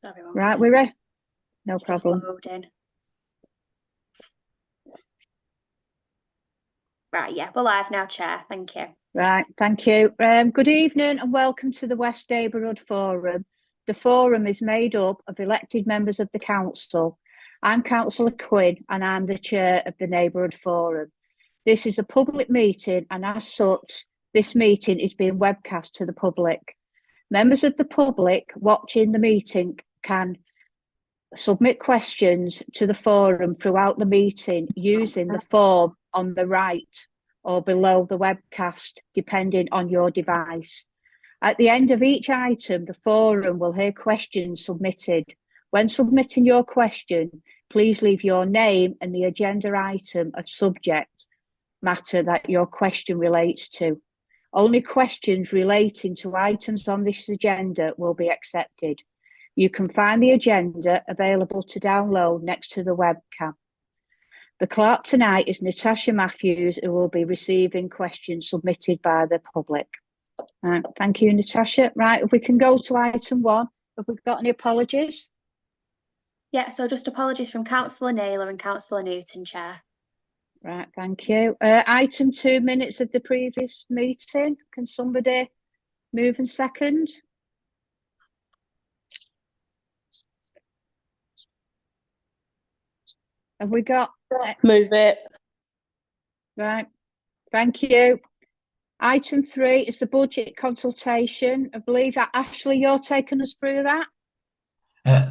Sorry, Right, we're ready. No problem. Loading. Right, yeah, we're live now, Chair. Thank you. Right, thank you. Good evening and welcome to the West Neighbourhood Forum. The forum is made up of elected members of the council. I'm Councillor Quinn and I'm the chair of the Neighbourhood Forum. This is a public meeting and as such, this meeting is being webcast to the public. Members of the public watching the meeting can submit questions to the forum throughout the meeting using the form on the right or below the webcast, depending on your device. At the end of each item, the forum will hear questions submitted. When submitting your question, please leave your name and the agenda item or subject matter that your question relates to. Only questions relating to items on this agenda will be accepted. You can find the agenda available to download next to the webcam. The clerk tonight is Natasha Matthews, who will be receiving questions submitted by the public. Thank you, Natasha. Right, if we can go to item 1. Have we got any apologies? Yeah, so just apologies from Councillor Naylor and Councillor Newton, Chair. Right, thank you. Item 2, minutes of the previous meeting. Can somebody move and second? Have we got? Move it. Right, thank you. Item 3 is the budget consultation. I believe that Ashley, you're taking us through that.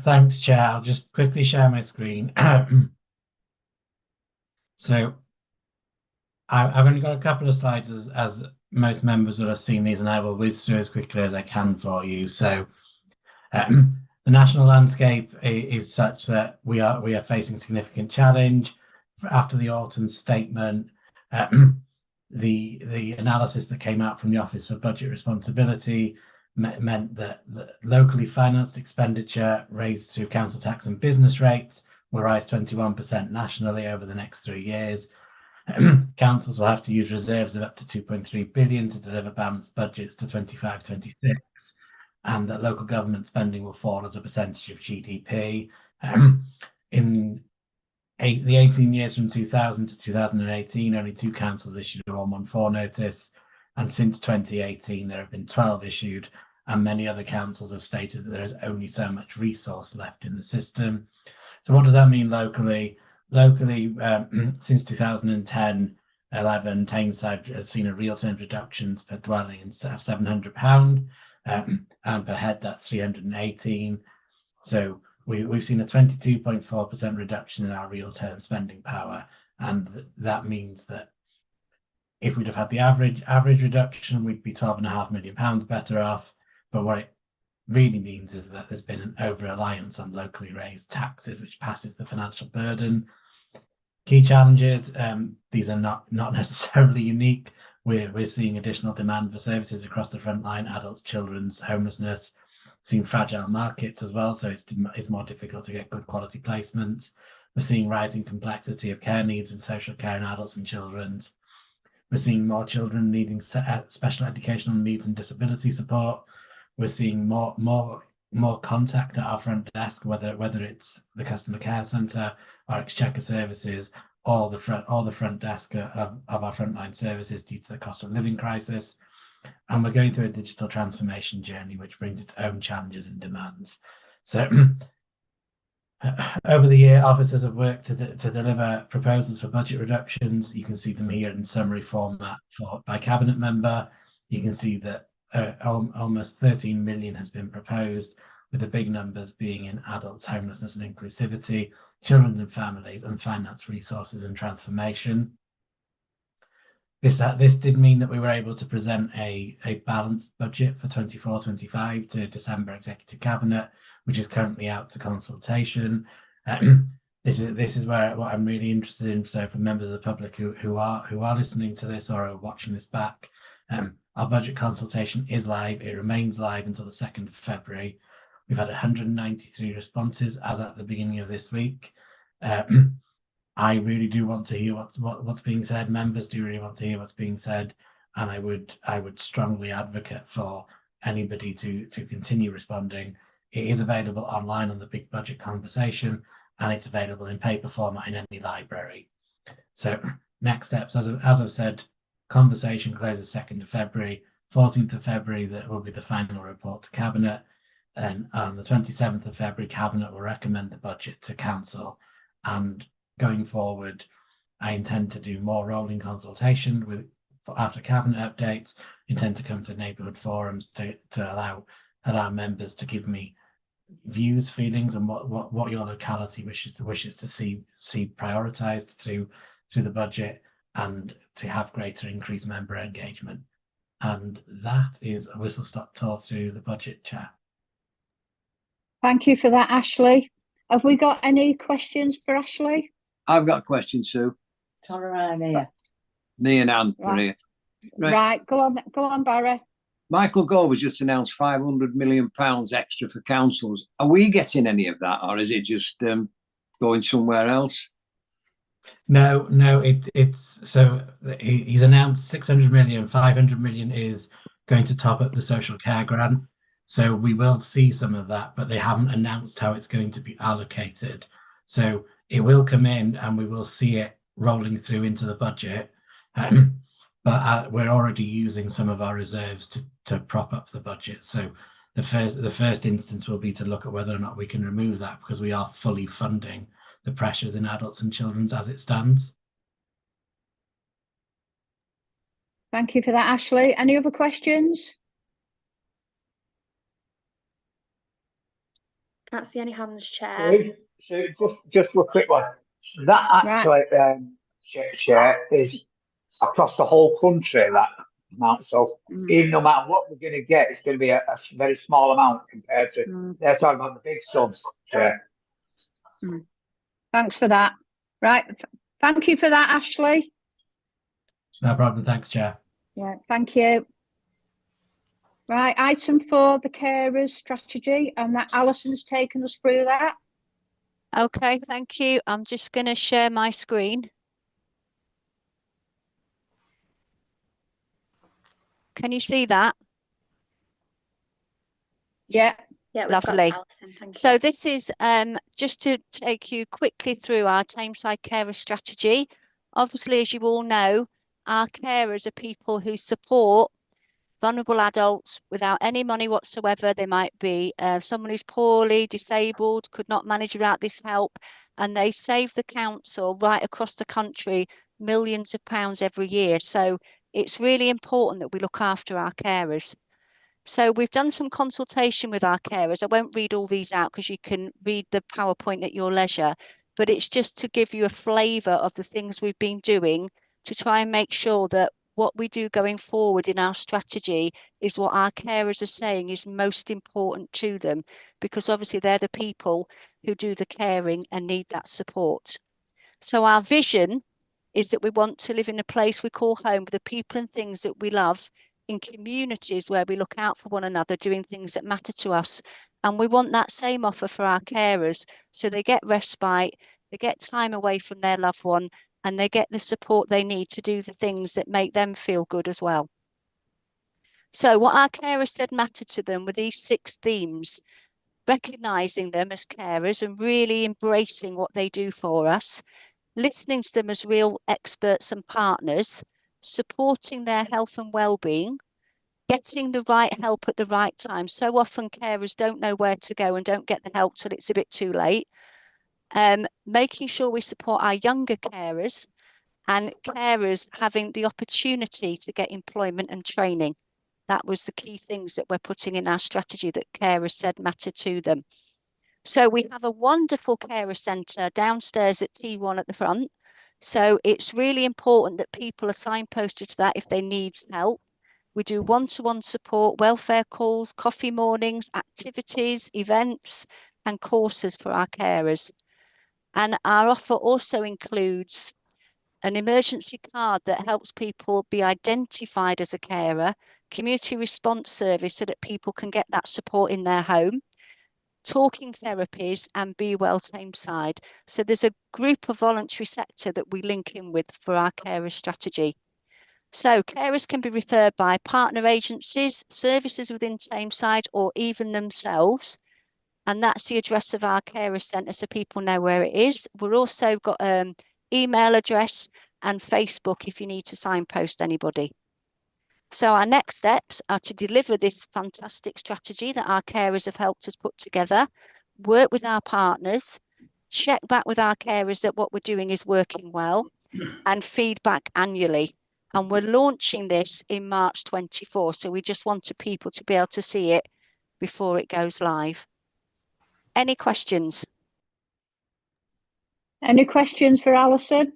Thanks, Chair. I'll just quickly share my screen. So I've only got a couple of slides as most members will have seen these, and I will whiz through as quickly as I can for you. So the national landscape is such that we are facing significant challenge. After the autumn statement, the analysis that came out from the Office for Budget Responsibility meant that the locally financed expenditure raised through council tax and business rates will rise 21% nationally over the next 3 years. Councils will have to use reserves of up to 2.3 billion to deliver balanced budgets to 25-26, and that local government spending will fall as a percentage of GDP. In the 18 years from 2000 to 2018, only 2 councils issued a 114 notice, and since 2018 there have been 12 issued, and many other councils have stated that there is only so much resource left in the system. So what does that mean locally? Locally, since 2010-11, Tameside has seen a real terms reductions per dwelling of £700, and per head that's 318. So we've seen a 22.4% reduction in our real term spending power, and that means that if we'd have had the average reduction, we'd be £12.5 million better off. But what it really means is that there's been an over-reliance on locally raised taxes, which passes the financial burden. Key challenges, these are not necessarily unique. We're seeing additional demand for services across the front line, adults, children's, homelessness, seeing fragile markets as well, so it's more difficult to get good quality placements. We're seeing rising complexity of care needs in social care in adults and children's. We're seeing more children needing special educational needs and disability support. We're seeing more contact at our front desk, whether it's the customer care centre or Exchequer services, or the front desk of our frontline services due to the cost of living crisis. And we're going through a digital transformation journey, which brings its own challenges and demands. So over the year, officers have worked to deliver proposals for budget reductions. You can see them here in summary format by cabinet member. You can see that almost 13 million has been proposed, with the big numbers being in adults, homelessness and inclusivity, children and families, and finance, resources and transformation. This did mean that we were able to present a balanced budget for 24-25 to December Executive Cabinet, which is currently out to consultation. This is where what I'm really interested in. So for members of the public who are listening to this or are watching this back, our budget consultation is live. It remains live until the 2nd of February. We've had 193 responses as at the beginning of this week. I really do want to hear what's being said. Members do really want to hear what's being said, and I would strongly advocate for anybody to continue responding. It is available online on the Big Budget Conversation, and it's available in paper format in any library. So next steps, as I've said, conversation closes 2nd of February, 14th of February, that will be the final report to Cabinet. And on the 27th of February, Cabinet will recommend the budget to Council. And going forward, I intend to do more rolling consultation after Cabinet updates. Intend to come to neighbourhood forums to allow members to give me views, feelings, and what your locality wishes to see prioritised through the budget, and to have greater increased member engagement. And that is a whistle-stop tour through the budget, Chair. Thank you for that, Ashley. Have we got any questions for Ashley? I've got a question, Sue. Turn around here. Me and Anne are Right. here. Right, go on, Barry. Michael Gove has just announced £500 million extra for councils. Are we getting any of that, or is it just going somewhere else? No, it's so he's announced 600 million. 500 million is going to top up the social care grant. So we will see some of that, but they haven't announced how it's going to be allocated. So it will come in, and we will see it rolling through into the budget. But we're already using some of our reserves to prop up the budget. So the first instance will be to look at whether or not we can remove that, because we are fully funding the pressures in adults and children's as it stands. Thank you for that, Ashley. Any other questions? Can't see any hands, Chair. So just a quick one. That actually, share is across the whole country, that amount. So even no matter what we're going to get, it's going to be a very small amount compared to, they're talking about the big sums. Thanks for that. Right. Thank you for that, Ashley. No problem. Thanks, Chair. Yeah, thank you. Right, item 4, the carers strategy, and that Alison's taken us through that. Okay, thank you. I'm just going to share my screen. Can you see that? Yeah. Yeah, we've Lovely. got Alison, thank So you. this is just to take you quickly through our Tameside carer strategy. Obviously, as you all know, our carers are people who support vulnerable adults without any money whatsoever. They might be someone who's poorly, disabled, could not manage without this help, and they save the council right across the country millions of pounds every year. So it's really important that we look after our carers. So we've done some consultation with our carers. I won't read all these out because you can read the PowerPoint at your leisure, but it's just to give you a flavour of the things we've been doing to try and make sure that what we do going forward in our strategy is what our carers are saying is most important to them, because obviously they're the people who do the caring and need that support. So our vision is that we want to live in a place we call home with the people and things that we love, in communities where we look out for one another, doing things that matter to us. And we want that same offer for our carers, so they get respite, they get time away from their loved one, and they get the support they need to do the things that make them feel good as well. So what our carers said mattered to them were these 6 themes: recognising them as carers and really embracing what they do for us, listening to them as real experts and partners, supporting their health and well-being, getting the right help at the right time. So often carers don't know where to go and don't get the help till it's a bit too late. Making sure we support our younger carers, and carers having the opportunity to get employment and training. That was the key things that we're putting in our strategy that carers said matter to them. So we have a wonderful carer centre downstairs at T1 at the front. So it's really important that people are signposted to that if they need help. We do one-to-one support, welfare calls, coffee mornings, activities, events, and courses for our carers. And our offer also includes an emergency card that helps people be identified as a carer, community response service so that people can get that support in their home, talking therapies, and Be Well Tameside. So there's a group of voluntary sector that we link in with for our carer strategy. So carers can be referred by partner agencies, services within Tameside, or even themselves. and that's the address of our carer centre so people know where it is. We're also got email address and Facebook if you need to signpost anybody. So our next steps are to deliver this fantastic strategy that our carers have helped us put together, work with our partners, check back with our carers that what we're doing is working well, and feedback annually. And we're launching this in March 24. So we just wanted people to be able to see it before it goes live. Any questions? Any questions for Alison?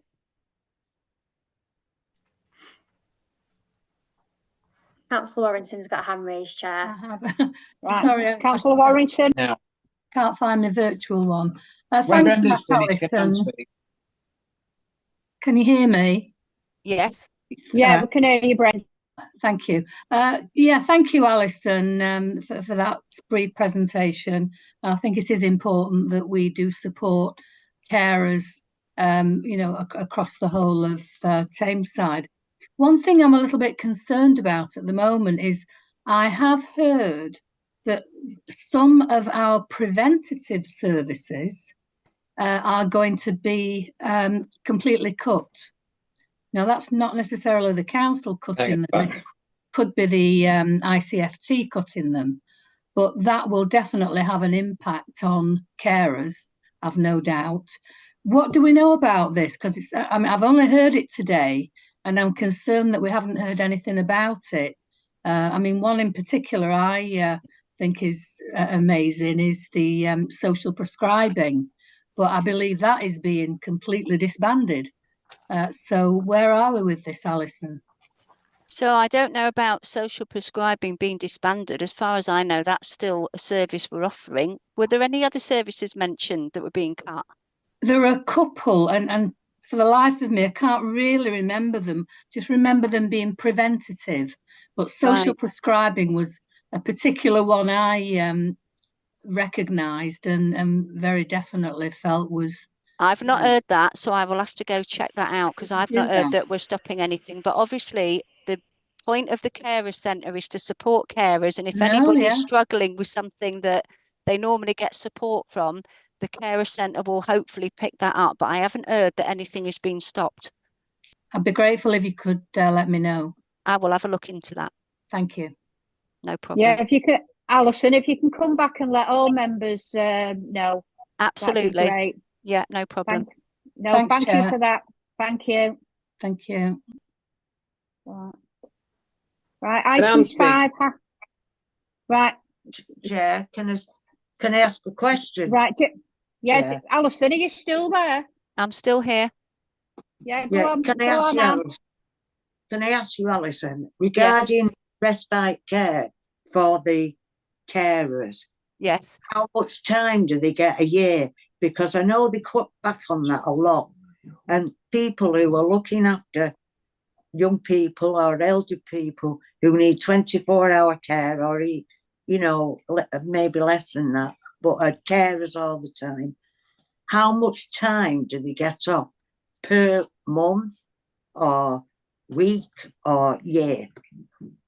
Councillor Warrington's got a hand raised, Chair. I have. Right. Sorry, Councillor Warrington. Now, can't find the virtual one. when Thanks, Brenda's finished, can Anne Alison. speak? Can you hear me? Yes. Yeah, we can hear you, Brenda. Thank you. Yeah, thank you, Alison, for that brief presentation. I think it is important that we do support carers, you know, across the whole of Tameside. One thing I'm a little bit concerned about at the moment is I have heard that some of our preventative services are going to be completely cut. Now, that's not necessarily the council cutting them. It could be the ICFT cutting them. But that will definitely have an impact on carers, I've no doubt. What do we know about this? Because I mean, I've only heard it today, and I'm concerned that we haven't heard anything about it. I mean, one in particular I think is amazing is the social prescribing. But I believe that is being completely disbanded. So where are we with this, Alison? So I don't know about social prescribing being disbanded. As far as I know, that's still a service we're offering. Were there any other services mentioned that were being cut? There are a couple, and for the life of me, I can't really remember them. Just remember them being preventative. But social prescribing was a particular one I recognised and very definitely felt was. I've not heard that, so I will have to go check that out because I've not heard that we're stopping anything. But obviously, the point of the carer centre is to support carers, and if anybody's struggling with something that they normally get support from, the carer centre will hopefully pick that up. But I haven't heard that anything has been stopped. I'd be grateful if you could let me know. I will have a look into that. Thank you. No problem. Yeah, if you could, Alison, if you can come back and let all members know. Absolutely. That'd be great. Yeah, no problem. Thank you for that. Thank you. Thank you. Right, item 5. Right. Chair, can I ask a question? Right. Yes, Chair. Alison, are you still there? I'm still here. Yeah, go on. Can I ask you, Alison, regarding respite care for the carers? Yes. How much time do they get a year? Because I know they cut back on that a lot. And people who are looking after young people or elder people who need 24-hour care or, you know, maybe less than that, but are carers all the time. How much time do they get off per month or week or year?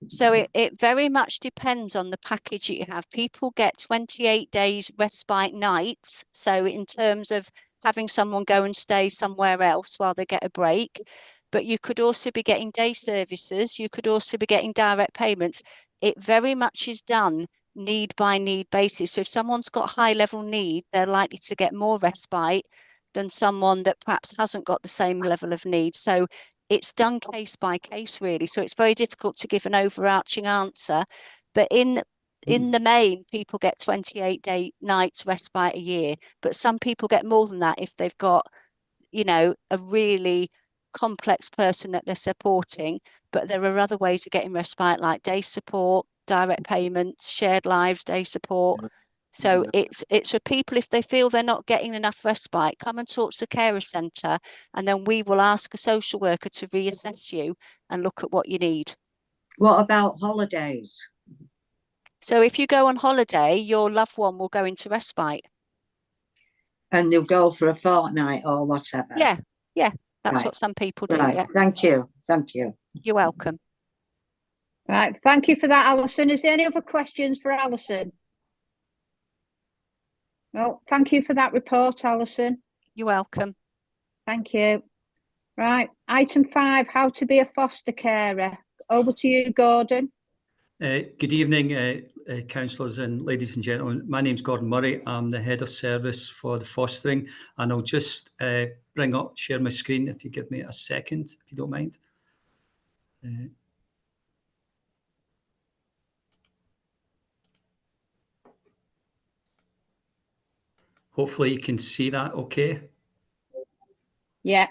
So it very much depends on the package that you have. People get 28 days respite nights. So in terms of having someone go and stay somewhere else while they get a break, but you could also be getting day services. You could also be getting direct payments. It very much is done need by need basis. So if someone's got high level need, they're likely to get more respite than someone that perhaps hasn't got the same level of need. So it's done case by case, really. So it's very difficult to give an overarching answer. But in the main, people get 28 nights respite a year. But some people get more than that if they've got, you know, a really complex person that they're supporting. But there are other ways of getting respite, like day support, direct payments, shared lives, day support. So it's for people, if they feel they're not getting enough respite, come and talk to the carer centre, and then we will ask a social worker to reassess you and look at what you need. What about holidays? So if you go on holiday, your loved one will go into respite. And they'll go for a fortnight or whatever? Yeah, that's what some people do. Right, yeah. Thank you. You're welcome. Right, thank you for that, Alison. Is there any other questions for Alison? Well, thank you for that report, Alison. You're welcome. Thank you. Right, item 5, how to be a foster carer. Over to you, Gordon. Good evening, councillors and ladies and gentlemen. My name's Gordon Murray. I'm the head of service for the fostering, and I'll just share my screen if you give me a second, if you don't mind. Hopefully you can see that okay. Yeah.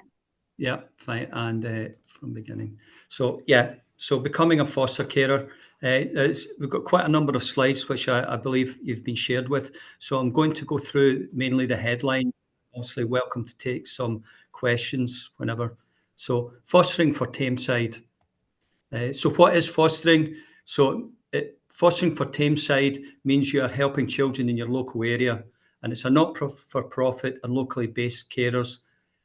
Yeah, fine. And from beginning. So yeah, so becoming a foster carer, we've got quite a number of slides which I believe you've been shared with. So I'm going to go through mainly the headline. Obviously welcome to take some questions whenever. So fostering for Tameside. So what is fostering? So fostering for Tameside means you are helping children in your local area, and it's a not-for-profit and locally based carers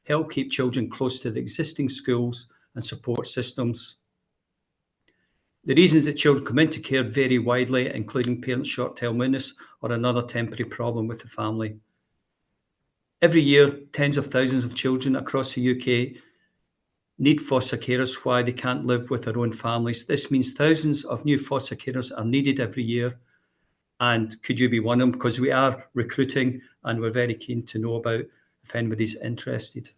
help keep children close to the existing schools and support systems. The reasons that children come into care vary widely, including parents' short-term illness or another temporary problem with the family. Every year, tens of thousands of children across the UK need foster carers why they can't live with their own families. This means thousands of new foster carers are needed every year. And could you be one of them? Because we are recruiting and we're very keen to know about if anybody's interested.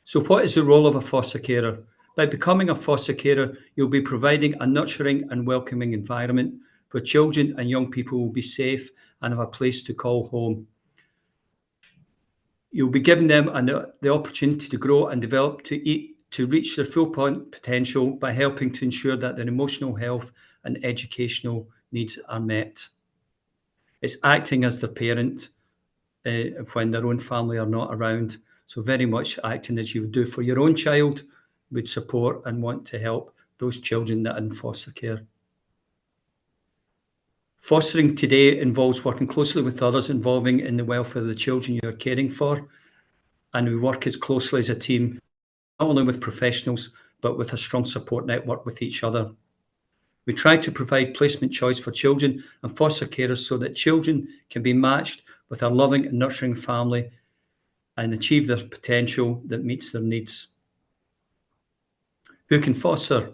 So what is the role of a foster carer? By becoming a foster carer, you'll be providing a nurturing and welcoming environment where children and young people will be safe and have a place to call home. You'll be giving them the opportunity to grow and develop to reach their full potential by helping to ensure that their emotional health and educational needs are met. It's acting as the parent when their own family are not around. So very much acting as you would do for your own child, would support and want to help those children that are in foster care. Fostering today involves working closely with others involving in the welfare of the children you are caring for. And we work as closely as a team, not only with professionals, but with a strong support network with each other. We try to provide placement choice for children and foster carers so that children can be matched with a loving and nurturing family and achieve their potential that meets their needs. Who can foster?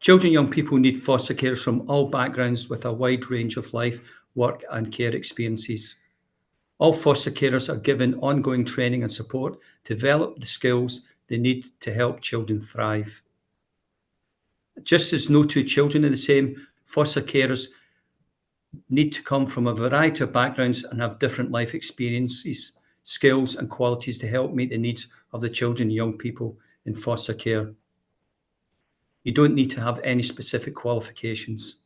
Children and young people need foster carers from all backgrounds with a wide range of life, work and care experiences. All foster carers are given ongoing training and support to develop the skills they need to help children thrive. Just as no two children are the same, foster carers need to come from a variety of backgrounds and have different life experiences, skills and qualities to help meet the needs of the children and young people in foster care. You don't need to have any specific qualifications.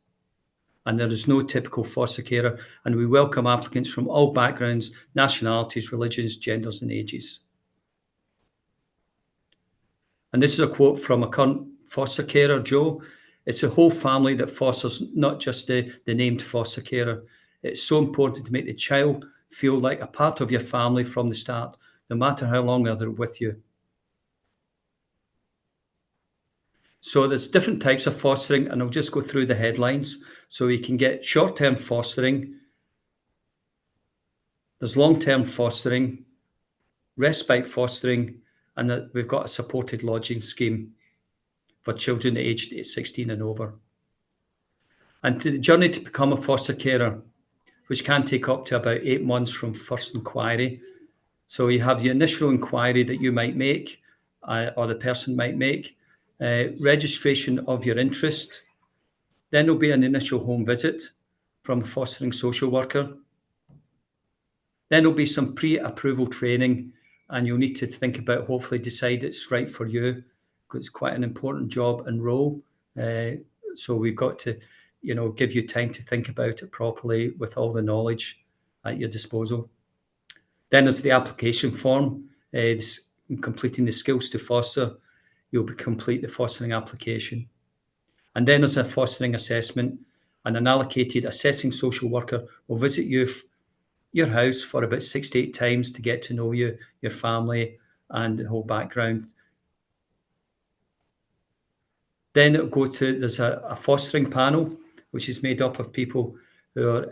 And there is no typical foster carer, and we welcome applicants from all backgrounds, nationalities, religions, genders and ages. And this is a quote from a current foster carer, Joe. It's the whole family that fosters, not just the named foster carer. It's so important to make the child feel like a part of your family from the start, no matter how long they're with you. So there's different types of fostering, and I'll just go through the headlines. So you can get short-term fostering, there's long-term fostering, respite fostering, and we've got a supported lodging scheme for children aged 16 and over. And the journey to become a foster carer, which can take up to about 8 months from first inquiry. So you have the initial inquiry that you might make, or the person might make, registration of your interest. Then there'll be an initial home visit from a fostering social worker. Then there'll be some pre-approval training, and you'll need to think about, hopefully decide it's right for you, because it's quite an important job and role. So we've got to, give you time to think about it properly with all the knowledge at your disposal. Then there's the application form, completing the skills to foster. You'll complete the fostering application. And then there's a fostering assessment, and an allocated assessing social worker will visit your house for about 6 to 8 times to get to know you, your family, and the whole background. Then it'll go to, there's a fostering panel, which is made up of people who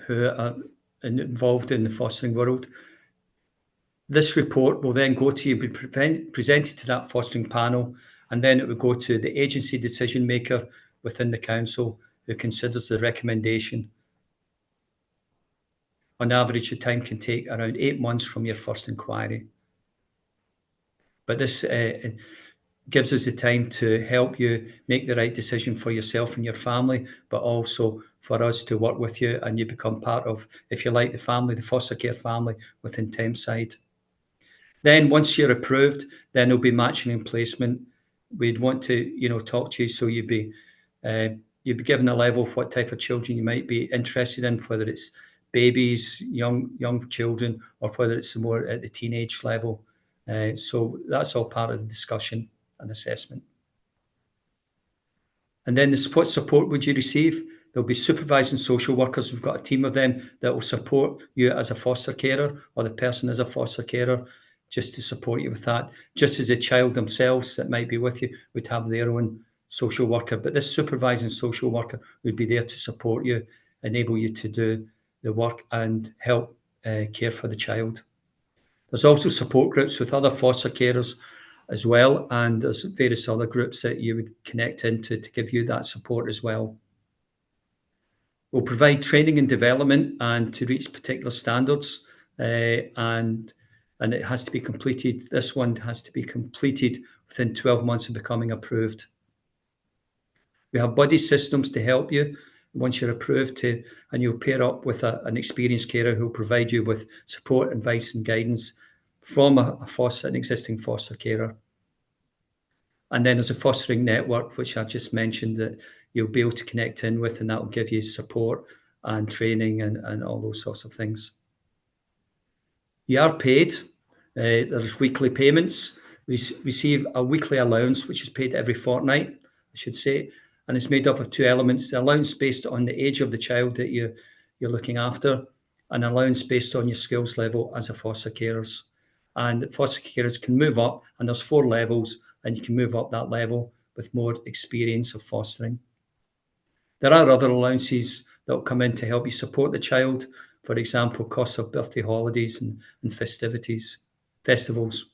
are involved in the fostering world. This report will then go to you, be presented to that fostering panel, and then it will go to the agency decision maker within the council who considers the recommendation. On average, the time can take around 8 months from your first inquiry. But this gives us the time to help you make the right decision for yourself and your family, but also for us to work with you and you become part of, if you like, the family, the foster care family within Thameside. Then once you're approved, then there'll be matching and placement. We'd want to, talk to you so you'd be given a level of what type of children you might be interested in, whether it's babies, young children, or whether it's more at the teenage level. So that's all part of the discussion and assessment. And then what support would you receive? There'll be supervising social workers. We've got a team of them that will support you as a foster carer, or the person as a foster carer, just to support you with that. Just as the child themselves that might be with you would have their own social worker, but this supervising social worker would be there to support you, enable you to do the work and help care for the child. There's also support groups with other foster carers as well, and there's various other groups that you would connect into to give you that support as well. We'll provide training and development and to reach particular standards, and it has to be completed. This one has to be completed within 12 months of becoming approved. We have buddy systems to help you once you're approved and you'll pair up with an experienced carer who'll provide you with support, advice and guidance from an existing foster carer. And then there's a fostering network, which I just mentioned, that you'll be able to connect in with, and that will give you support and training and all those sorts of things. You are paid. There's weekly payments. We receive a weekly allowance, which is paid every fortnight, I should say, and it's made up of two elements: the allowance based on the age of the child that you're looking after, and allowance based on your skills level as a foster carers. And foster carers can move up, and there's 4 levels, and you can move up that level with more experience of fostering. There are other allowances that will come in to help you support the child. For example, costs of birthday holidays and festivals.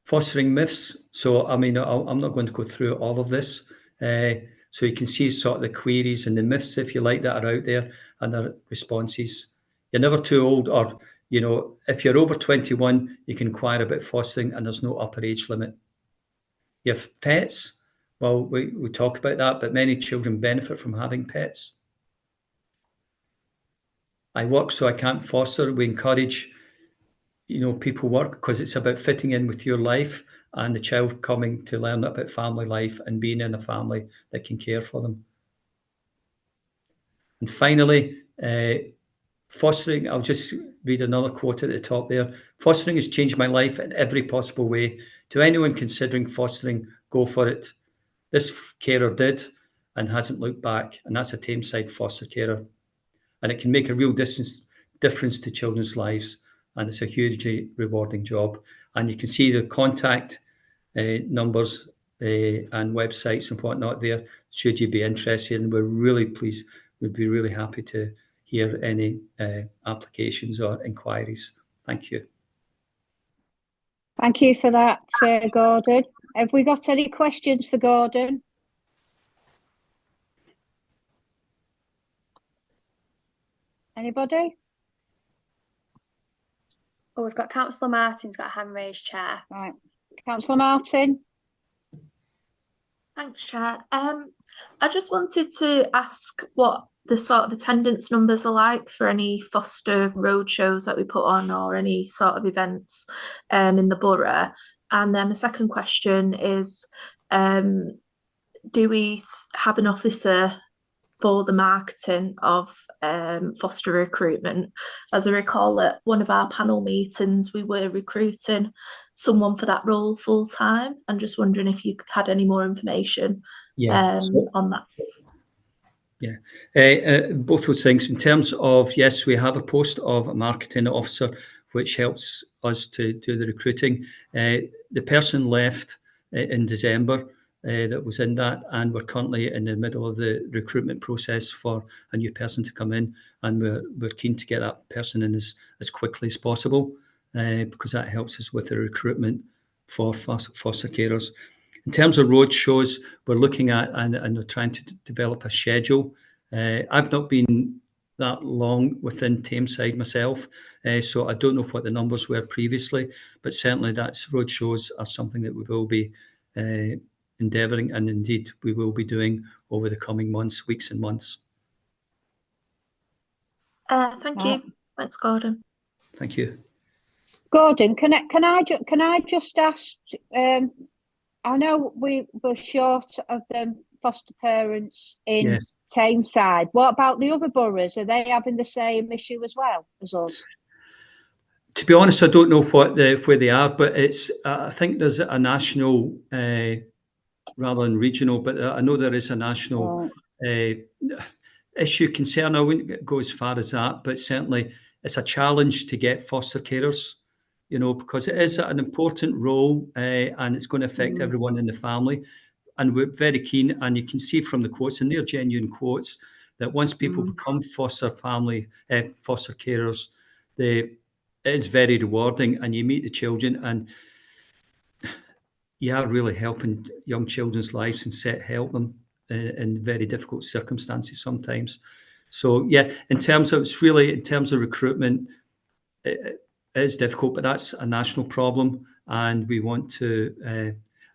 Fostering myths. So, I'm not going to go through all of this. So you can see sort of the queries and the myths, if you like, that are out there and their responses. You're never too old, or, if you're over 21, you can inquire about fostering and there's no upper age limit. You have pets. Well, we talk about that, but many children benefit from having pets. I work, so I can't foster. We encourage, people work because it's about fitting in with your life and the child coming to learn about family life and being in a family that can care for them. And finally, fostering, I'll just read another quote at the top there. Fostering has changed my life in every possible way. To anyone considering fostering, go for it. This carer did and hasn't looked back, and that's a Thameside foster carer. And it can make a real difference to children's lives, and it's a hugely rewarding job. And you can see the contact numbers and websites and whatnot there, should you be interested. And we're really pleased, we'd be really happy to hear any applications or inquiries. Thank you. Thank you for that, Gordon. Have we got any questions for Gordon? Anybody? Oh, we've got Councillor Martin's got a hand raised, Chair. Right. Councillor Martin. Thanks, Chair. I just wanted to ask what the sort of attendance numbers are like for any foster road shows that we put on, or any sort of events in the borough. And then the second question is, do we have an officer for the marketing of foster recruitment? As I recall, at one of our panel meetings, we were recruiting someone for that role full time. I'm just wondering if you had any more information on that. Yeah, both those things. In terms of, yes, we have a post of a marketing officer, which helps us to do the recruiting. The person left in December, that was in that, and we're currently in the middle of the recruitment process for a new person to come in, and we're keen to get that person in as quickly as possible, because that helps us with the recruitment for foster carers. In terms of road shows, we're looking at and we're trying to develop a schedule. I've not been that long within Tameside myself, so I don't know what the numbers were previously, but certainly that's road shows are something that we will be endeavouring, and indeed we will be doing over the coming months, weeks and months. Thank you. Thanks, Gordon. Thank you. Gordon, can I just ask? I know we were short of the foster parents in Tameside. What about the other boroughs? Are they having the same issue as well as us? To be honest, I don't know where they are, but it's I think there's a national rather than regional, but I know there is a national issue concern. I wouldn't go as far as that, but certainly it's a challenge to get foster carers, you know, because it is an important role, and it's going to affect everyone in the family. And we're very keen, and you can see from the quotes, and they're genuine quotes, that once people become foster carers, it is very rewarding, and you meet the children, and you are really helping young children's lives and help them in very difficult circumstances sometimes. So yeah, in terms of recruitment, it is difficult, but that's a national problem, and we want to.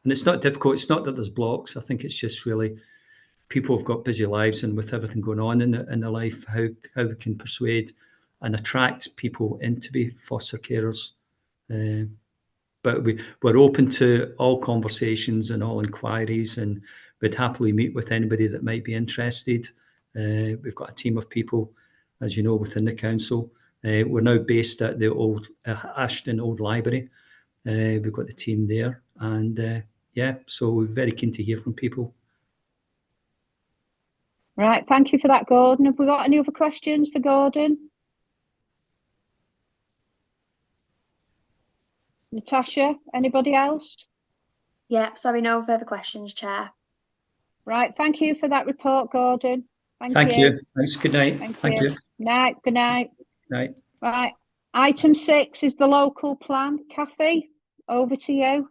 And it's not difficult. It's not that there's blocks. I think it's just really people have got busy lives, and with everything going on in their life, how we can persuade and attract people in to be foster carers. But we're open to all conversations and all inquiries, and we'd happily meet with anybody that might be interested. We've got a team of people, as you know, within the council. We're now based at the old Ashton Old Library. We've got the team there, and so we're very keen to hear from people. Right, thank you for that, Gordon. Have we got any other questions for Gordon? Natasha, anybody else? Yeah, sorry, no further questions, Chair. Right, thank you for that report, Gordon. Thank you. Thanks. Good night. Thank you. Night. Good night. Night. Right. Item 6 is the local plan. Kathy, over to you.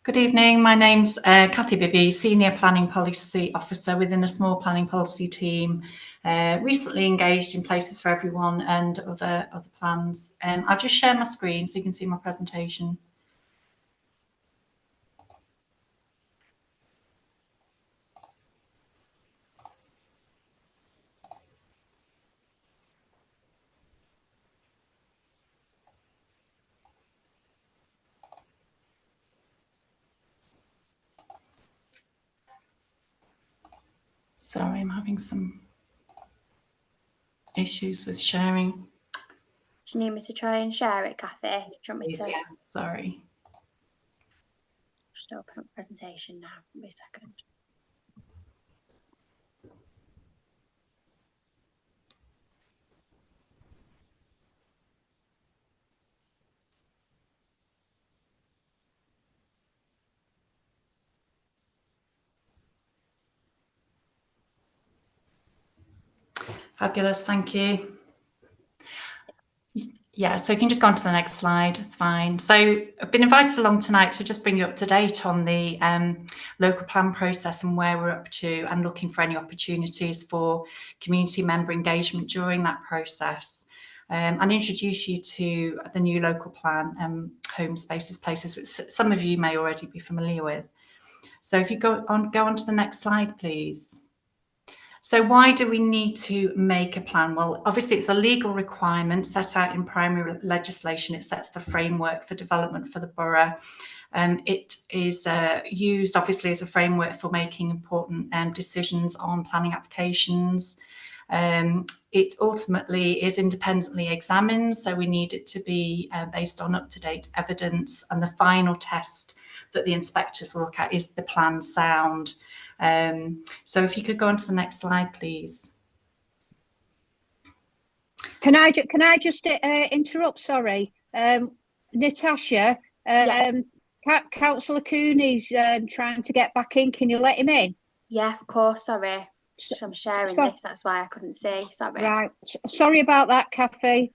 Good evening. My name's Kathy Bibby, Senior Planning Policy Officer within a small planning policy team. Recently engaged in Places for Everyone and other plans. I'll just share my screen so you can see my presentation. Sorry, I'm having some issues with sharing. Do you need me to try and share it, Kathy? Do you want me to? Yeah, sorry. Just open up the presentation now. Give me a second. Fabulous, thank you. Yeah, so you can just go on to the next slide, it's fine. So I've been invited along tonight to just bring you up to date on the local plan process and where we're up to, and looking for any opportunities for community member engagement during that process. And introduce you to the new local plan, Home Spaces Places, which some of you may already be familiar with. So if you go on to the next slide, please. So why do we need to make a plan? Well, obviously it's a legal requirement set out in primary legislation. It sets the framework for development for the borough. It is used obviously as a framework for making important decisions on planning applications. It ultimately is independently examined, so we need it to be based on up-to-date evidence, and the final test that the inspectors will look at is the plan sound. So if you could go on to the next slide, please. Can I just interrupt? Sorry, Natasha. Councillor Cooney's trying to get back in. Can you let him in? Yeah, of course, sorry. I'm sharing this, that's why I couldn't see, sorry. Right, sorry about that, Kathy.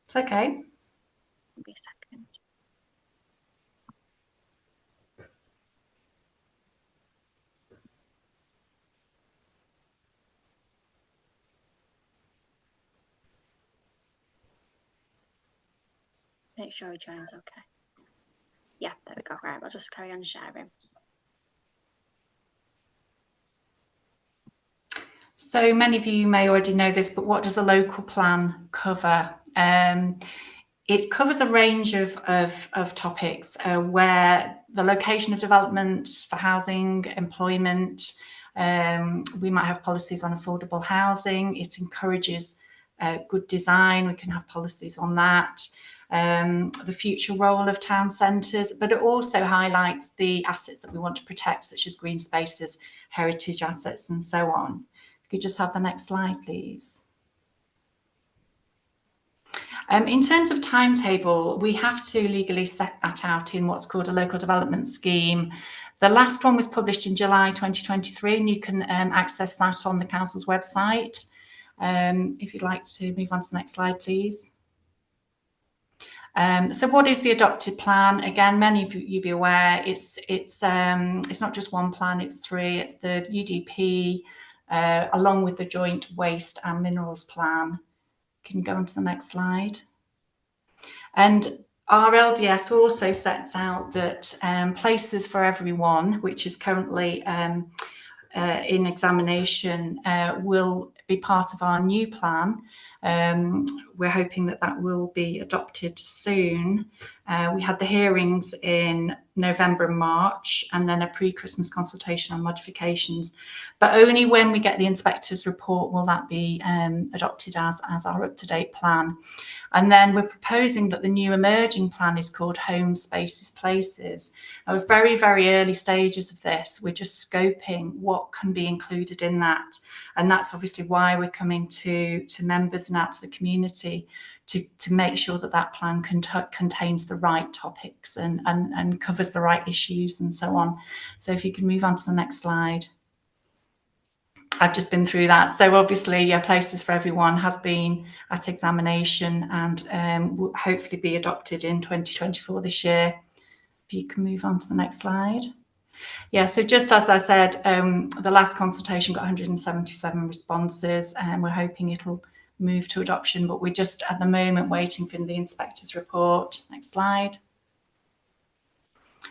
It's okay. Give me a second. Make sure he joins okay. Yeah, there we go. Right, I'll just carry on sharing. So many of you may already know this, but what does a local plan cover? It covers a range of topics where the location of development for housing, employment, we might have policies on affordable housing. It encourages good design. We can have policies on that. The future role of town centres, but it also highlights the assets that we want to protect, such as green spaces, heritage assets, and so on. If you could just have the next slide, please. In terms of timetable, we have to legally set that out in what's called a local development scheme. The last one was published in July 2023, and you can access that on the council's website. If you'd like to move on to the next slide, please. So what is the adopted plan? Again, many of you be aware, it's not just one plan, it's three. It's the UDP, along with the joint waste and minerals plan. Can you go on to the next slide? And our LDS also sets out that places for everyone, which is currently in examination, will be part of our new plan. We're hoping that that will be adopted soon. We had the hearings in November and March, and then a pre-Christmas consultation on modifications. But only when we get the inspector's report will that be adopted as our up-to-date plan. And then we're proposing that the new emerging plan is called Home Spaces Places. Now, we're very, very early stages of this. We're just scoping what can be included in that. And that's obviously why we're coming to members and out to the community to make sure that that plan contains the right topics and covers the right issues and so on. So if you can move on to the next slide. I've just been through that. So obviously, yeah, Places for Everyone has been at examination and will hopefully be adopted in 2024 this year. If you can move on to the next slide. Yeah, so just as I said, the last consultation got 177 responses, and we're hoping it'll move to adoption, but we're just at the moment waiting for the inspector's report. Next slide.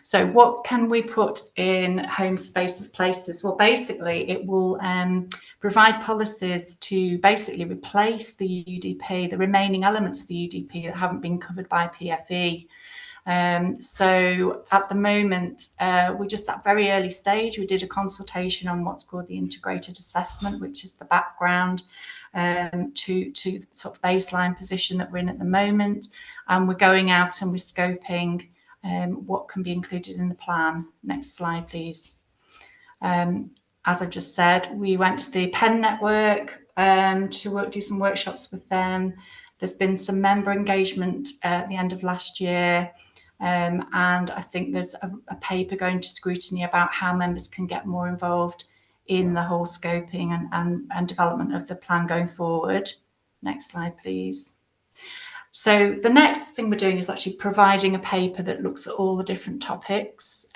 So what can we put in Home Spaces Places? Well, basically, it will provide policies to basically replace the UDP, the remaining elements of the UDP that haven't been covered by PFE. So at the moment, we're just at very early stage. We did a consultation on what's called the integrated assessment, which is the background to sort of baseline position that we're in at the moment. And we're going out and we're scoping what can be included in the plan. Next slide, please. As I've just said, we went to the PEN network to do some workshops with them. There's been some member engagement at the end of last year. And I think there's a paper going to scrutiny about how members can get more involved in the whole scoping and development of the plan going forward. Next slide, please. So the next thing we're doing is actually providing a paper that looks at all the different topics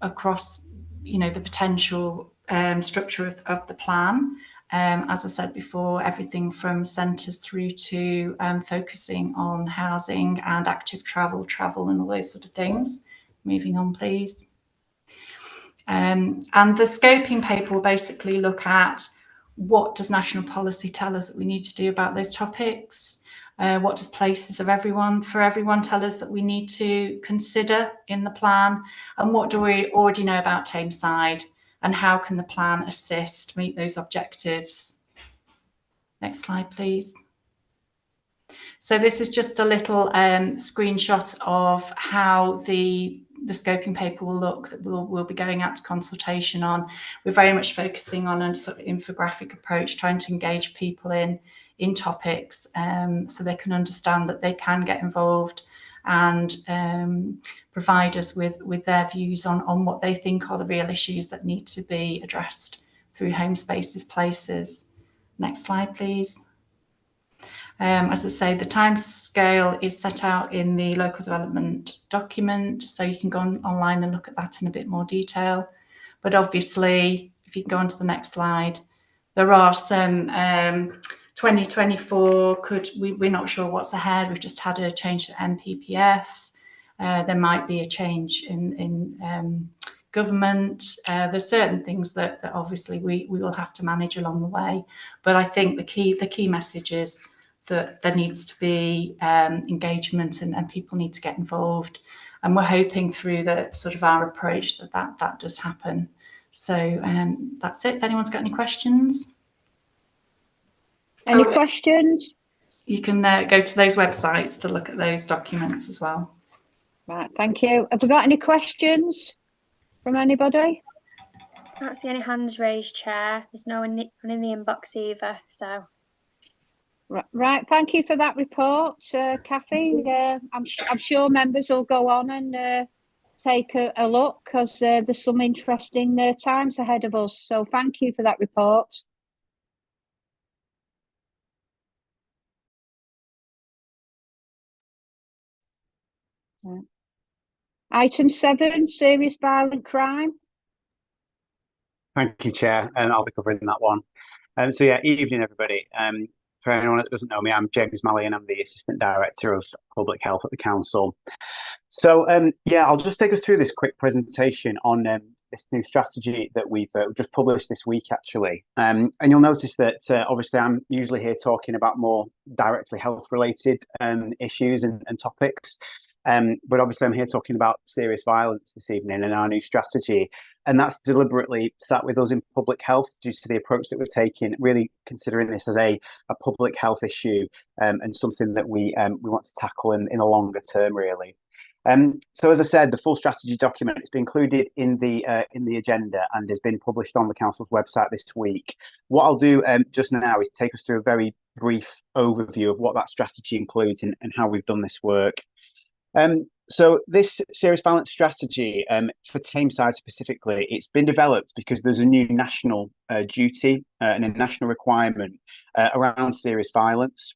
across, the potential structure of the plan. As I said before, everything from centres through to focusing on housing and active travel and all those sort of things. Moving on, please. And the scoping paper will basically look at what does national policy tell us that we need to do about those topics? What does Places for Everyone tell us that we need to consider in the plan? And what do we already know about Tameside? And how can the plan assist meet those objectives? Next slide, please. So this is just a little screenshot of how the scoping paper will look that we'll be going out to consultation on. We're very much focusing on a sort of infographic approach, trying to engage people in topics so they can understand that they can get involved and provide us with their views on what they think are the real issues that need to be addressed through home spaces places. Next slide, please. As I say, the timescale is set out in the local development document, so you can go online and look at that in a bit more detail. But obviously, if you can go on to the next slide, there are some 2024 we're not sure what's ahead. We've just had a change to NPPF. There might be a change in government. There's certain things that obviously we will have to manage along the way. But I think the key message is that there needs to be engagement and people need to get involved. And we're hoping through the sort of our approach that does happen. So that's it. If anyone's got any questions? Any questions? You can go to those websites to look at those documents as well. Right, thank you. Have we got any questions from anybody? Can't see any hands raised, Chair. There's no one in the inbox either, so. Right, thank you for that report, Kathy. I'm sure members will go on and take a look, because there's some interesting times ahead of us. So thank you for that report. Right. Item 7, serious violent crime. Thank you, Chair, and I'll be covering that one. So yeah, evening everybody. For anyone that doesn't know me, I'm James Malley and I'm the Assistant Director of Public Health at the Council. So yeah, I'll just take us through this quick presentation on this new strategy that we've just published this week, actually. And you'll notice that obviously I'm usually here talking about more directly health-related issues and topics. But obviously I'm here talking about serious violence this evening and our new strategy. And that's deliberately sat with us in public health due to the approach that we're taking, really considering this as a public health issue and something that we want to tackle in the longer term, really. So as I said, the full strategy document has been included in the agenda and has been published on the council's website this week. What I'll do just now is take us through a very brief overview of what that strategy includes and how we've done this work. So this serious violence strategy for Tameside specifically, it's been developed because there's a new national duty and a national requirement around serious violence.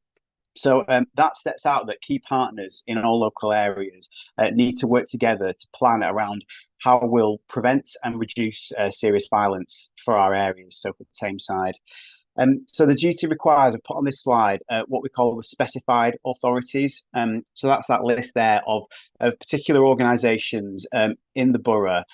So that sets out that key partners in all local areas need to work together to plan around how we'll prevent and reduce serious violence for our areas, so for Tameside. So the duty requires, I've put on this slide, what we call the specified authorities. So that's that list there of particular organisations in the borough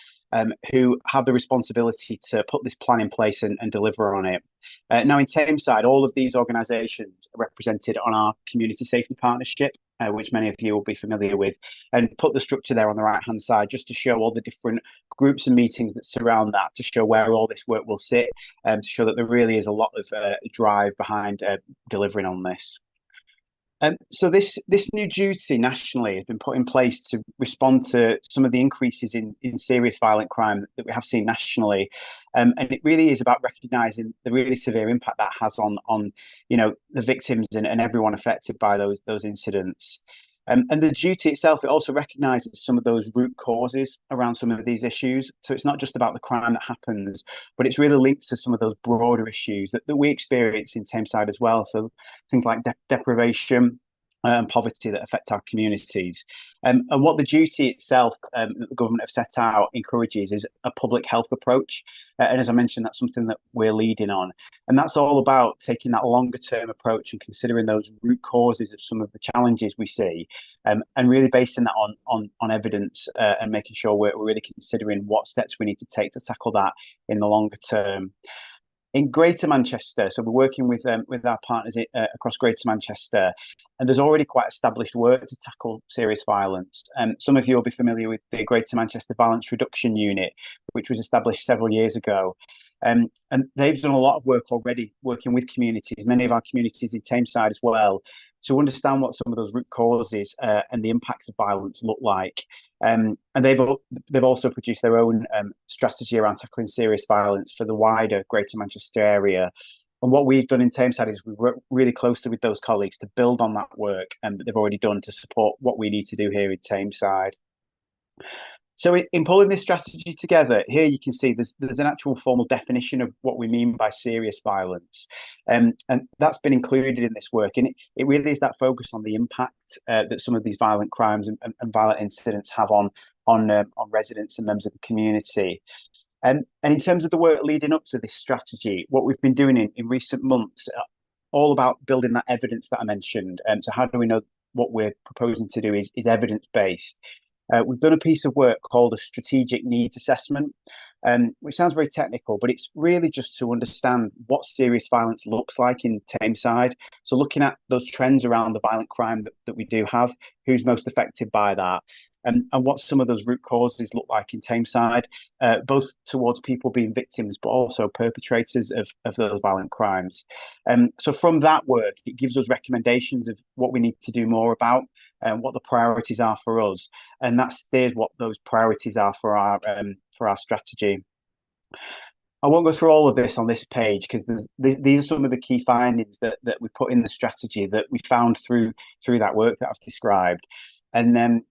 who have the responsibility to put this plan in place and deliver on it. Now in Tameside, all of these organisations are represented on our Community Safety Partnership, which many of you will be familiar with, and put the structure there on the right hand side just to show all the different groups and meetings that surround that, to show where all this work will sit, to show that there really is a lot of drive behind delivering on this. So this new duty nationally has been put in place to respond to some of the increases in serious violent crime that we have seen nationally, and it really is about recognising the really severe impact that has on the victims and everyone affected by those incidents. And the duty itself, it also recognises some of those root causes around some of these issues. So it's not just about the crime that happens, but it's really linked to some of those broader issues that we experience in Tameside as well. So things like deprivation and poverty that affect our communities. And what the duty itself that the government have set out encourages is a public health approach. And as I mentioned, that's something that we're leading on. And that's all about taking that longer term approach and considering those root causes of some of the challenges we see, and really basing that on evidence and making sure we're really considering what steps we need to take to tackle that in the longer term. In Greater Manchester, so we're working with our partners across Greater Manchester, and there's already quite established work to tackle serious violence. Some of you will be familiar with the Greater Manchester Violence Reduction Unit, which was established several years ago. And they've done a lot of work already working with communities, many of our communities in Tameside as well, to understand what some of those root causes and the impacts of violence look like. And they've also produced their own strategy around tackling serious violence for the wider Greater Manchester area. And what we've done in Tameside is we work really closely with those colleagues to build on that work that they've already done to support what we need to do here in Tameside. So in pulling this strategy together, here you can see there's an actual formal definition of what we mean by serious violence. And that's been included in this work. And it really is that focus on the impact that some of these violent crimes and violent incidents have on residents and members of the community. And in terms of the work leading up to this strategy, what we've been doing in recent months, all about building that evidence that I mentioned. So how do we know what we're proposing to do is evidence-based? We've done a piece of work called a strategic needs assessment, which sounds very technical, but it's really just to understand what serious violence looks like in Tameside. So looking at those trends around the violent crime that we do have, who's most affected by that, and what some of those root causes look like in Tameside, both towards people being victims, but also perpetrators of those violent crimes. So from that work, it gives us recommendations of what we need to do more about and what the priorities are for us. And that steers what those priorities are for our strategy. I won't go through all of this on this page because these are some of the key findings that we put in the strategy that we found through that work that I've described. And then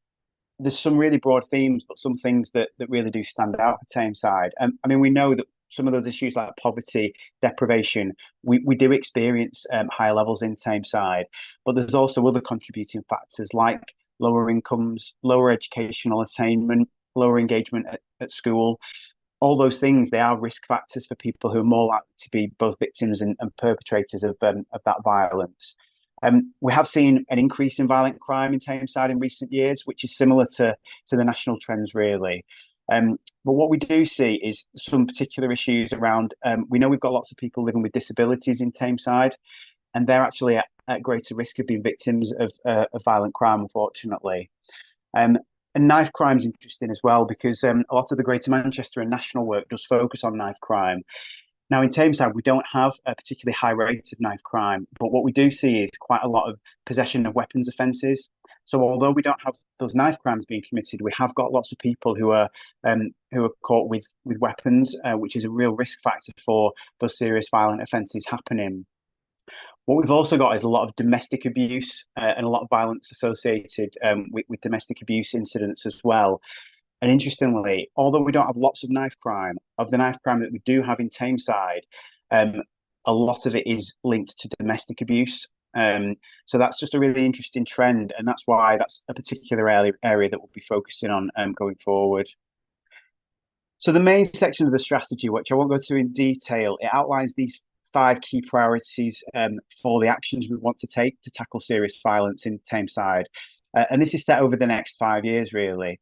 there's some really broad themes, but some things that really do stand out for Tameside. I mean, we know that some of those issues like poverty, deprivation, we do experience higher levels in Tameside, but there's also other contributing factors like lower incomes, lower educational attainment, lower engagement at school. All those things, they are risk factors for people who are more likely to be both victims and perpetrators of that violence. We have seen an increase in violent crime in Tameside in recent years, which is similar to the national trends, really. But what we do see is some particular issues around, we know we've got lots of people living with disabilities in Tameside, and they're actually at greater risk of being victims of violent crime, unfortunately. And knife crime is interesting as well, because a lot of the Greater Manchester and national work does focus on knife crime. Now, in Tameside, we don't have a particularly high rate of knife crime, but what we do see is quite a lot of possession of weapons offences. So although we don't have those knife crimes being committed, we have got lots of people who are caught with weapons, which is a real risk factor for those serious violent offences happening. What we've also got is a lot of domestic abuse and a lot of violence associated with domestic abuse incidents as well. And interestingly, although we don't have lots of knife crime, of the knife crime that we do have in Tameside, a lot of it is linked to domestic abuse. So that's just a really interesting trend, and that's why that's a particular area that we'll be focusing on going forward. So the main section of the strategy, which I won't go through in detail, it outlines these 5 key priorities for the actions we want to take to tackle serious violence in Tameside. And this is set over the next 5 years, really.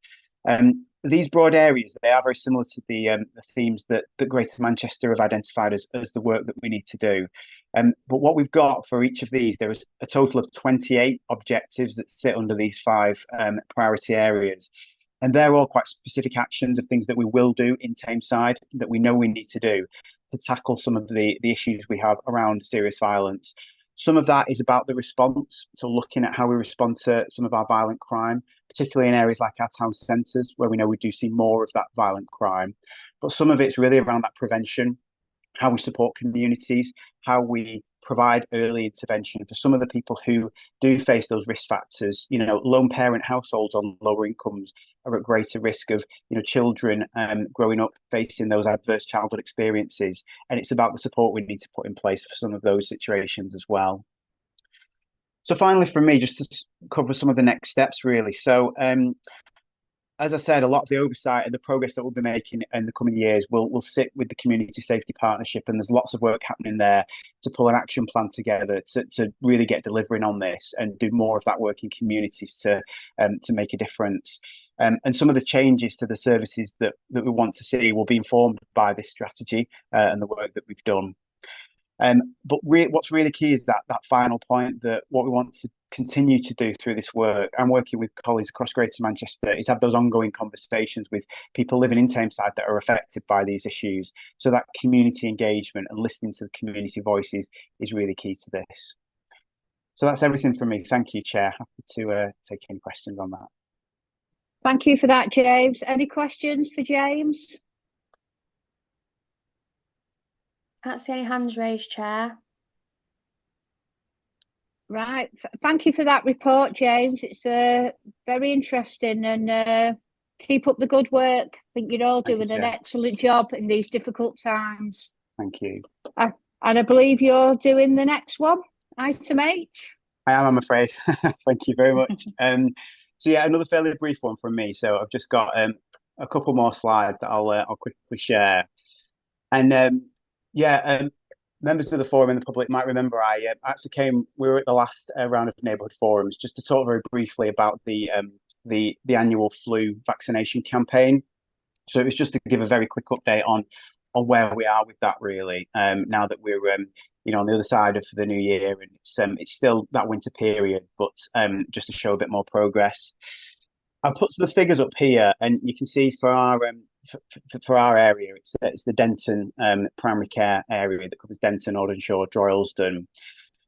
These broad areas, they are very similar to the themes that Greater Manchester have identified as the work that we need to do. But what we've got for each of these, there is a total of 28 objectives that sit under these 5 priority areas. And they're all quite specific actions of things that we will do in Tameside that we know we need to do to tackle some of the issues we have around serious violence. Some of that is about the response, so looking at how we respond to some of our violent crime, particularly in areas like our town centres, where we know we do see more of that violent crime. But some of it's really around that prevention, how we support communities, how we provide early intervention for some of the people who do face those risk factors. You know, lone parent households on lower incomes are at greater risk of, you know, children growing up facing those adverse childhood experiences. And it's about the support we need to put in place for some of those situations as well. So finally, for me, just to cover some of the next steps, really. So as I said, a lot of the oversight and the progress that we'll be making in the coming years will sit with the Community Safety Partnership, and there's lots of work happening there to pull an action plan together to really get delivering on this and do more of that work in communities to make a difference. And some of the changes to the services that we want to see will be informed by this strategy and the work that we've done. But what's really key is that final point, that what we want to continue to do through this work and working with colleagues across Greater Manchester is have those ongoing conversations with people living in Tameside that are affected by these issues. So that community engagement and listening to the community voices is really key to this. So that's everything from me. Thank you, Chair. Happy to take any questions on that. Thank you for that, James. Any questions for James? Can't see any hands raised, Chair. Right. Thank you for that report, James. It's very interesting, and keep up the good work. I think you're all doing an excellent job in these difficult times. Thank you. And I believe you're doing the next one, item 8. I am, I'm afraid. Thank you very much. So yeah, another fairly brief one from me. So I've just got a couple more slides that I'll quickly share. And members of the forum and the public might remember I actually we were at the last round of neighbourhood forums just to talk very briefly about the annual flu vaccination campaign. So it was just to give a very quick update on where we are with that, really. Now that we're on the other side of the new year, and it's still that winter period, but just to show a bit more progress. I've put the figures up here, and you can see for our area, it's the Denton primary care area that covers Denton, Aldenshaw, Droylsden.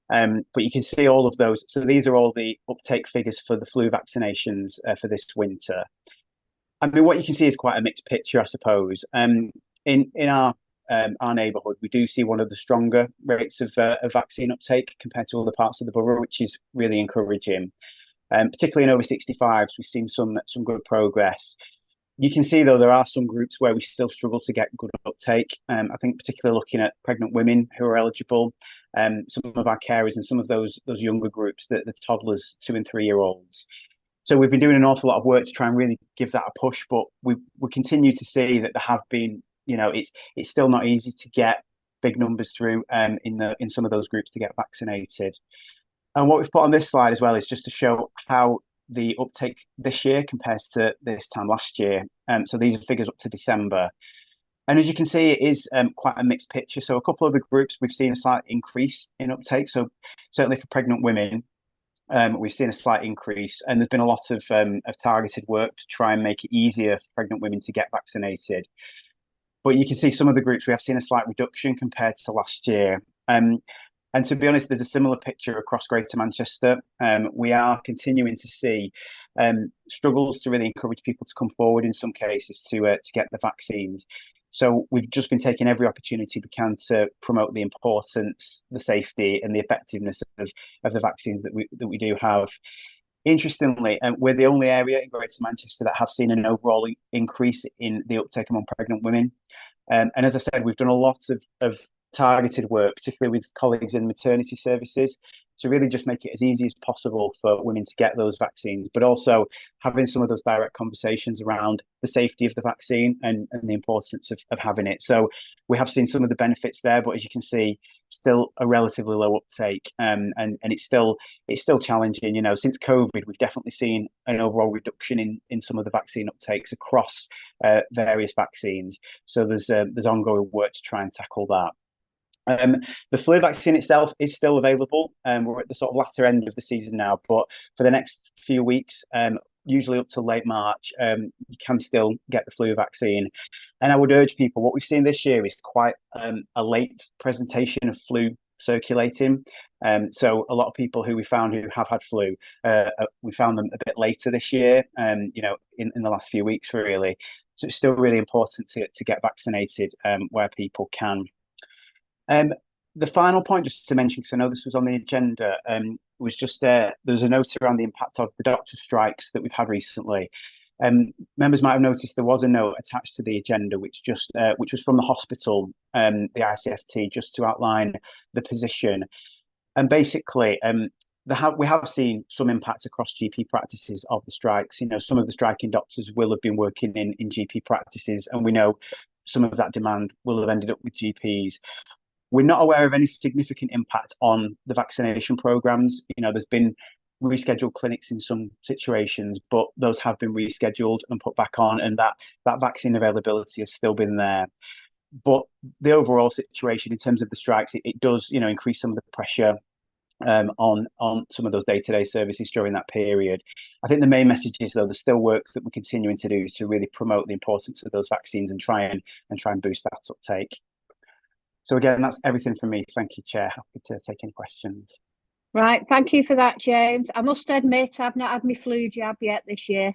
But you can see all of those. So these are all the uptake figures for the flu vaccinations for this winter. I mean, what you can see is quite a mixed picture, I suppose. In our neighbourhood, we do see one of the stronger rates of vaccine uptake compared to other parts of the borough, which is really encouraging. Particularly in over 65s, we've seen some good progress. You can see, though, there are some groups where we still struggle to get good uptake. I think particularly looking at pregnant women who are eligible, some of our carers and some of those younger groups, the toddlers, 2 and 3 year olds. So we've been doing an awful lot of work to try and really give that a push, but we continue to see that there have been, it's still not easy to get big numbers through in some of those groups to get vaccinated. And what we've put on this slide as well is just to show how the uptake this year compares to this time last year. So these are figures up to December. And as you can see, it is quite a mixed picture. So a couple of the groups, we've seen a slight increase in uptake. So certainly for pregnant women, we've seen a slight increase. And there's been a lot of targeted work to try and make it easier for pregnant women to get vaccinated. But you can see some of the groups, we have seen a slight reduction compared to last year. And to be honest, there's a similar picture across Greater Manchester. We are continuing to see struggles to really encourage people to come forward in some cases to get the vaccines. So we've just been taking every opportunity we can to promote the importance, the safety, and the effectiveness of the vaccines that we do have. Interestingly, we're the only area in Greater Manchester that have seen an overall increase in the uptake among pregnant women. And as I said, we've done a lot of targeted work, particularly with colleagues in maternity services, to really just make it as easy as possible for women to get those vaccines, but also having some of those direct conversations around the safety of the vaccine and the importance of having it. So we have seen some of the benefits there, but as you can see, still a relatively low uptake, and it's still challenging. Since COVID, we've definitely seen an overall reduction in some of the vaccine uptakes across various vaccines. So there's ongoing work to try and tackle that. The flu vaccine itself is still available. We're at the sort of latter end of the season now, but for the next few weeks, usually up to late March, you can still get the flu vaccine. And I would urge people, what we've seen this year is quite a late presentation of flu circulating. So a lot of people who we found who have had flu, we found them a bit later this year, in the last few weeks, really. So it's still really important to get vaccinated where people can. The final point, just to mention, because I know this was on the agenda, was just there's a note around the impact of the doctor strikes that we've had recently. Members might have noticed there was a note attached to the agenda, which was from the hospital, the ICFT, just to outline the position. And basically, we have seen some impact across GP practices of the strikes. Some of the striking doctors will have been working in GP practices, and we know some of that demand will have ended up with GPs. We're not aware of any significant impact on the vaccination programs. There's been rescheduled clinics in some situations, but those have been rescheduled and put back on, and that vaccine availability has still been there. But the overall situation in terms of the strikes, it does, increase some of the pressure on some of those day-to-day services during that period. I think the main message is, though, there's still work that we're continuing to do to really promote the importance of those vaccines and try and boost that uptake. So again, that's everything from me. Thank you, Chair. Happy to take any questions. Right, thank you for that, James. I must admit, I've not had my flu jab yet this year.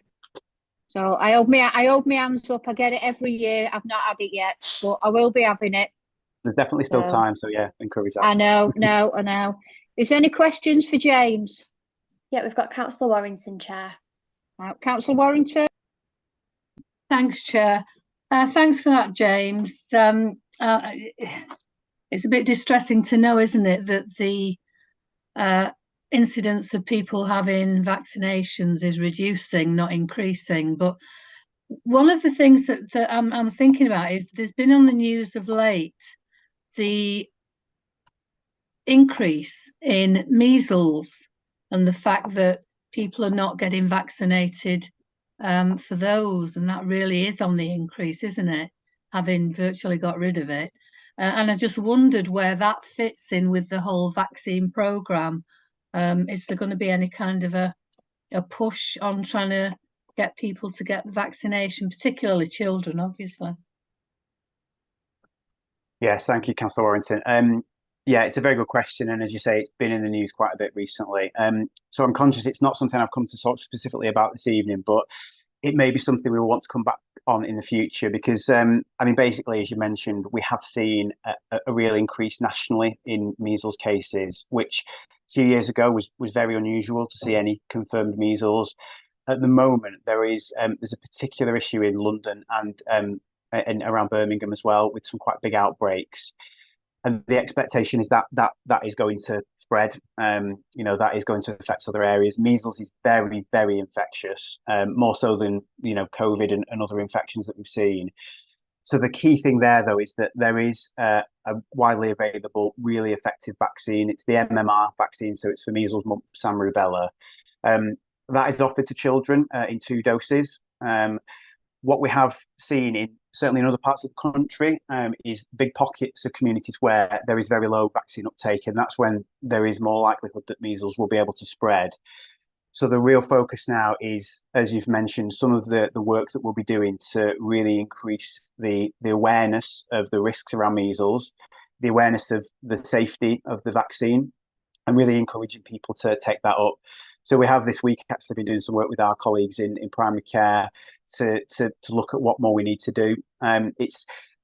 So I hold my hands up. I get it every year. I've not had it yet, but I will be having it. there's definitely still So, time. So yeah, encourage that. I know. Is there any questions for James? Yeah, we've got Councillor Warrington, Chair. Councillor Warrington. Thanks, Chair. Thanks for that, James. It's a bit distressing to know, isn't it, that the incidence of people having vaccinations is reducing, not increasing. But one of the things that I'm thinking about is there's been on the news of late the increase in measles and the fact that people are not getting vaccinated for those, and that really is on the increase, isn't it? Having virtually got rid of it. And I just wondered where that fits in with the whole vaccine programme. Is there going to be any kind of a push on trying to get people to get the vaccination, particularly children, obviously? Yes, thank you, Councillor Warrington. Yeah, it's a very good question, and as you say, it's been in the news quite a bit recently. So I'm conscious it's not something I've come to talk specifically about this evening, but it may be something we will want to come back on in the future because, I mean, basically, as you mentioned, we have seen a real increase nationally in measles cases, which a few years ago was very unusual to see any confirmed measles. At the moment, there's a particular issue in London and around Birmingham as well, with some quite big outbreaks. And the expectation is that is going to spread. That is going to affect other areas. Measles is very, very infectious, more so than COVID and other infections that we've seen. So the key thing there, though, is that there is a widely available, really effective vaccine. It's the MMR vaccine, so it's for measles, mumps, and rubella. That is offered to children in 2 doses. What we have seen certainly in other parts of the country is big pockets of communities where there is very low vaccine uptake, and that's when there is more likelihood that measles will be able to spread. So the real focus now is, as you've mentioned, some of the work that we'll be doing to really increase the awareness of the risks around measles, the awareness of the safety of the vaccine, and really encouraging people to take that up. So we have this week actually been doing some work with our colleagues in primary care to look at what more we need to do. I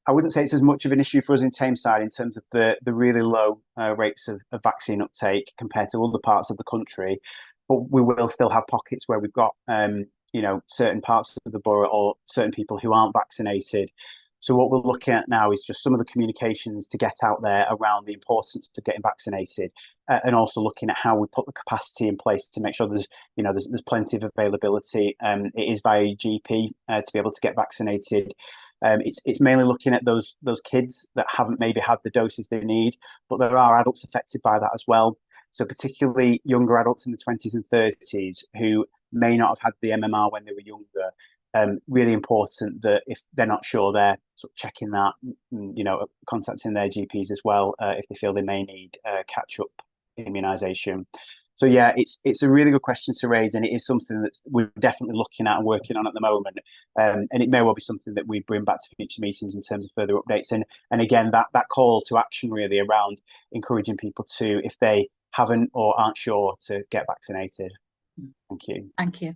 wouldn't say it's as much of an issue for us in Tameside in terms of the really low rates of vaccine uptake compared to other parts of the country, but we will still have pockets where we've got certain parts of the borough or certain people who aren't vaccinated. So what we're looking at now is just some of the communications to get out there around the importance of getting vaccinated, and also looking at how we put the capacity in place to make sure there's plenty of availability. It is via GP to be able to get vaccinated. It's mainly looking at those kids that haven't maybe had the doses they need, but there are adults affected by that as well. So particularly younger adults in the 20s and 30s who may not have had the MMR when they were younger. Really important that if they're not sure, they're sort of checking that, contacting their GPs as well if they feel they may need catch-up immunisation. So yeah, it's a really good question to raise, and it is something that we're definitely looking at and working on at the moment. And it may well be something that we bring back to future meetings in terms of further updates. And again, that call to action really around encouraging people to, if they haven't or aren't sure, to get vaccinated. Thank you. Thank you.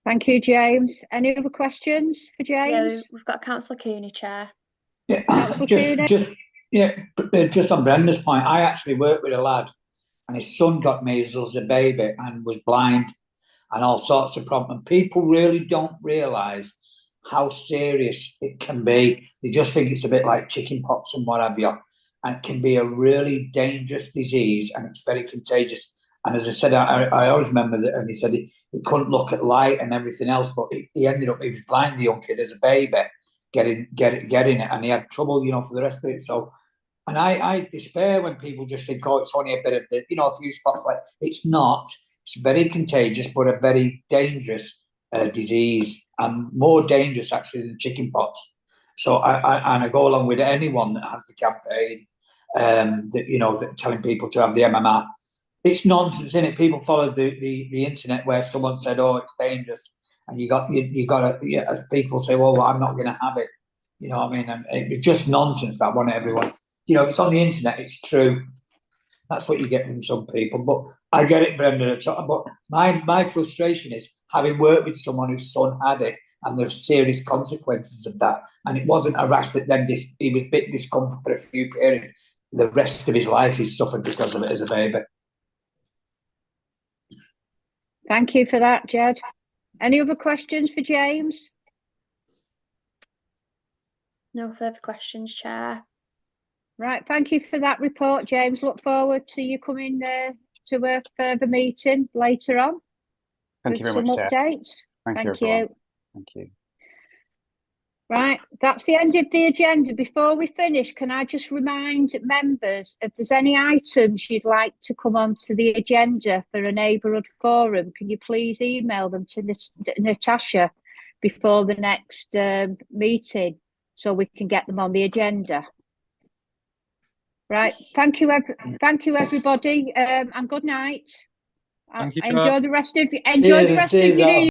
Thank you, James. Any other questions for James? Yeah, we've got Councillor Cooney, Chair. Yeah, Councillor Cooney. just on Brenda's point, I actually worked with a lad, and his son got measles as a baby and was blind and all sorts of problems. People really don't realise how serious it can be. They just think it's a bit like chicken pox and what have you, and it can be a really dangerous disease, and it's very contagious. And as I said, I always remember that, and he said he couldn't look at light and everything else, but he ended up, he was blind, the young kid, as a baby, getting it, and he had trouble, for the rest of it. So, and I despair when people just think, oh, it's only a bit of the, a few spots. Like, it's not. It's very contagious, but a very dangerous disease, and more dangerous actually than chickenpox. So I go along with anyone that has the campaign, that telling people to have the MMR. It's nonsense, isn't it? People follow the internet where someone said, "Oh, it's dangerous," and you got to, as people say, "Well, I'm not going to have it." You know what I mean? And it's just nonsense. That one, everyone. It's on the internet. It's true. That's what you get from some people. But I get it, Brenda. But my frustration is, having worked with someone whose son had it, and there's serious consequences of that. And it wasn't a rash that then he was a bit discomfort for a few periods. The rest of his life he suffered because of it as a baby. Thank you for that, Jed. Any other questions for James? No further questions, Chair. Right, thank you for that report, James. Look forward to you coming to a further meeting later on. Thank you very much, Chair. Updates. Thank you. Thank you. Right, that's the end of the agenda. Before we finish, can I just remind members if there's any items you'd like to come onto the agenda for a neighbourhood forum, can you please email them to Natasha before the next meeting so we can get them on the agenda? Right, thank you everybody, and good night. Thank you, enjoy the rest of your evening.